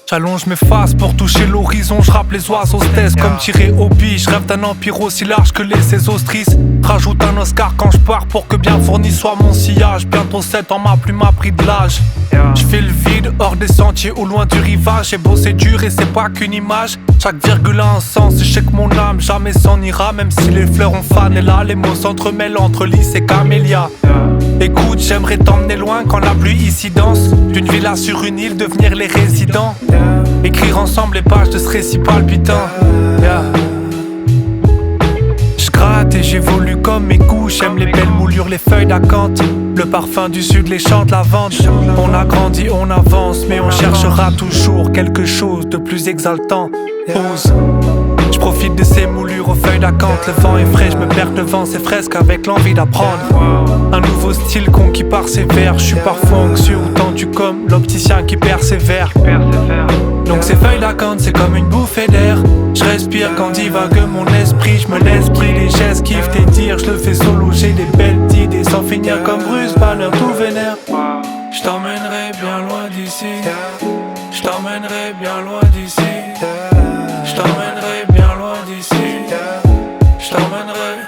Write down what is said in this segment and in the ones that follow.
J'allonge mes faces pour toucher l'horizon, je rappe les oiseaux se comme tiré au biche. Je rêve d'un empire aussi large que les sésostrices. Rajoute un Oscar quand je pars pour que bien fourni soit mon sillage. Bientôt 7 ans, ma plume a pris de l'âge. Je fais le vide, hors des sentiers, au loin du rivage. J'ai bossé dur et c'est pas qu'une image. Chaque virgule a un sens, je sais que mon âme jamais s'en ira. Même si les fleurs ont fané là, les mots s'entremêlent entre lys et camélia. Écoute, j'aimerais t'emmener loin quand la pluie ici danse. D'une villa sur une île, devenir les résidents. Écrire ensemble les pages de ce récit palpitant. J'gratte et j'évolue comme mes goûts. J'aime les belles moulures, les feuilles d'acanthe. Le parfum du sud, les champs de lavande. On a grandi, on avance, mais on cherchera toujours quelque chose de plus exaltant. Pause. Je profite de ces moulures aux feuilles d'acanthe. Le vent est frais, je me perds devant ces fresques avec l'envie d'apprendre. Un nouveau style conquis par ses vers. Je suis parfois anxieux ou tendu comme l'opticien qui persévère. Donc ces feuilles d'acanthe, c'est comme une bouffée d'air. Je respire quand divague mon esprit. Je me laisse briller, j'esquive tes dires. Je le fais solo, j'ai des belles idées sans finir comme Bruce Banner tout vénère. Je t'emmènerai bien loin d'ici. Je t'emmènerai bien loin d'ici. Je t'emmènerai bien loin d'ici. Je t'emmènerai.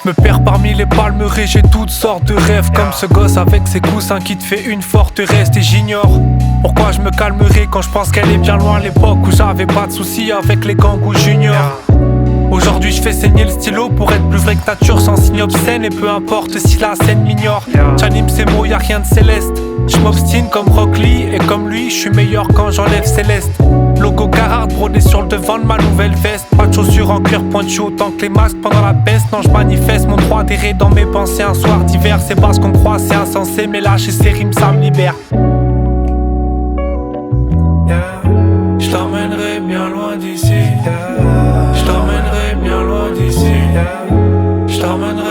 Je me perds parmi les palmeraies, j'ai toutes sortes de rêves. Comme ce gosse avec ses coussins qui te fait une forteresse. Et j'ignore pourquoi je me calmerai quand je pense qu'elle est bien loin. L'époque où j'avais pas de soucis avec les gangous juniors. Aujourd'hui je fais saigner le stylo pour être plus vrai que nature, sans signe obscène. Et peu importe si la scène m'ignore, j'anime ces mots, y'a rien de céleste. Je m'obstine comme Rock Lee, et comme lui, je suis meilleur quand j'enlève Céleste. Logo Carhartt brodé sur le devant de ma nouvelle veste. Pas de chaussures en cuir pointu autant que les masques pendant la peste. Non, je manifeste mon droit d'errer dans mes pensées un soir d'hiver. C'est pas ce qu'on croit, c'est insensé, mais lâcher ces rimes ça me libère. Je t'emmènerai bien loin d'ici. Je t'emmènerai bien loin d'ici. Je t'emmènerai.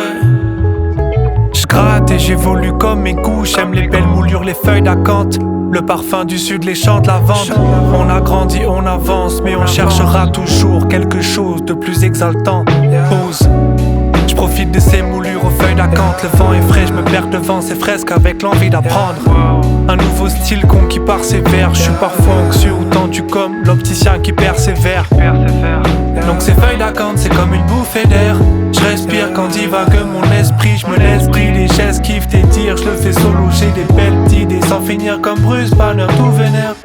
J'gratte et j'évolue comme mes goûts. J'aime les belles moulures, les feuilles d'acanthe. Le parfum du sud, les champs de lavande. On a grandi, on avance, mais on cherchera toujours quelque chose de plus exaltant. Pause. Je profite de ces moulures aux feuilles d'acanthe. Le vent est frais, je me perds devant ces fresques avec l'envie d'apprendre. Un nouveau style conquis par ses vers. Je suis parfois anxieux ou tendu comme l'opticien qui persévère. Donc ces feuilles d'acanthe, c'est comme une bouffée d'air. Je respire quand divague mon esprit. Je me laisse briller, j'esquive tes dires. Je le fais solo, j'ai des belles idées sans finir comme Bruce Banner tout vénère.